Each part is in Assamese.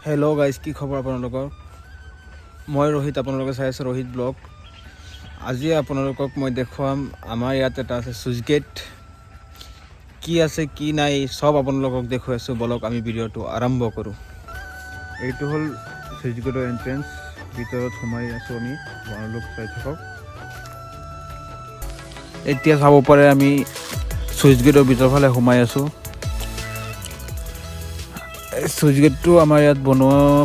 হেল্ল' গাইজ, কি খবৰ আপোনালোকৰ? মই ৰোহিত, আপোনালোকে চাই আছে ৰোহিত ব্লগ। আজি আপোনালোকক মই দেখুৱাম আমাৰ ইয়াত এটা আছে চুইচ গেট। কি আছে কি নাই চব আপোনালোকক দেখুৱাই আছোঁ। বলক আমি ভিডিঅ'টো আৰম্ভ কৰোঁ। এইটো হ'ল চুইচ গেটৰ এণ্ট্ৰেঞ্চ। ভিতৰত সোমাই আছোঁ আমি, আপোনালোক চাই থাকক। এতিয়া চাব পাৰে আমি চুইচ গেটৰ ভিতৰৰ ফালে সোমাই আছোঁ। চুইচ গেটটো আমাৰ ইয়াত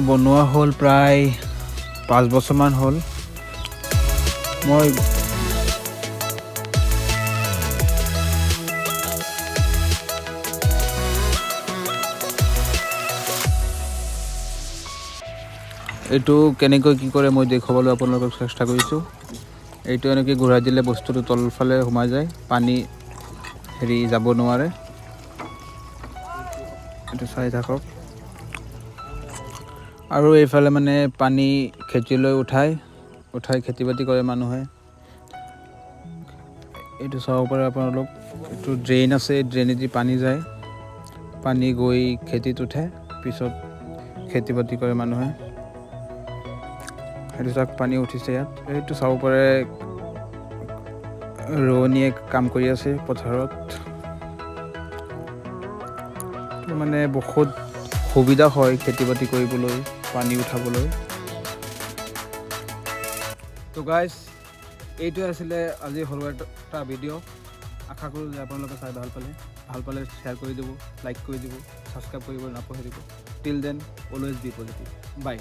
বনোৱা হ'ল প্ৰায় 5 বছৰমান হ'ল। মই এইটো কেনেকৈ কি কৰে মই দেখুৱাবলৈ আপোনালোকক চেষ্টা কৰিছোঁ। এইটো এনেকৈ ঘূৰাই দিলে বস্তুটো তলফালে সোমাই যায়, পানী যাব নোৱাৰে। এইটো চাই থাকক। আৰু এইফালে মানে পানী খেতিলৈ উঠাই খেতি বাতি কৰে মানুহে। এইটো চাব পাৰে আপোনালোক। এইটো ড্ৰেইন আছে, ড্ৰেইনেদি পানী যায়, পানী গৈ খেতিত উঠে, পিছত খেতি বাতি কৰে মানুহে। সেইটো চাওক, পানী উঠিছে ইয়াত। এইটো চাব পাৰে ৰোৱনীয়ে কাম কৰি আছে পথাৰত। মানে বহুত সুবিধা হয় খেতি বাতি কৰিবলৈ, পানী উঠাবলৈ। তো গাইজ, এইটোৱে আছিলে আজি সৰু এটা ভিডিঅ'। আশা কৰোঁ যে আপোনালোকে চাই ভাল পালে শ্বেয়াৰ কৰি দিব, লাইক কৰি দিব, ছাবস্ক্ৰাইব কৰিব নাপাহৰিব। Till then always be positive. By.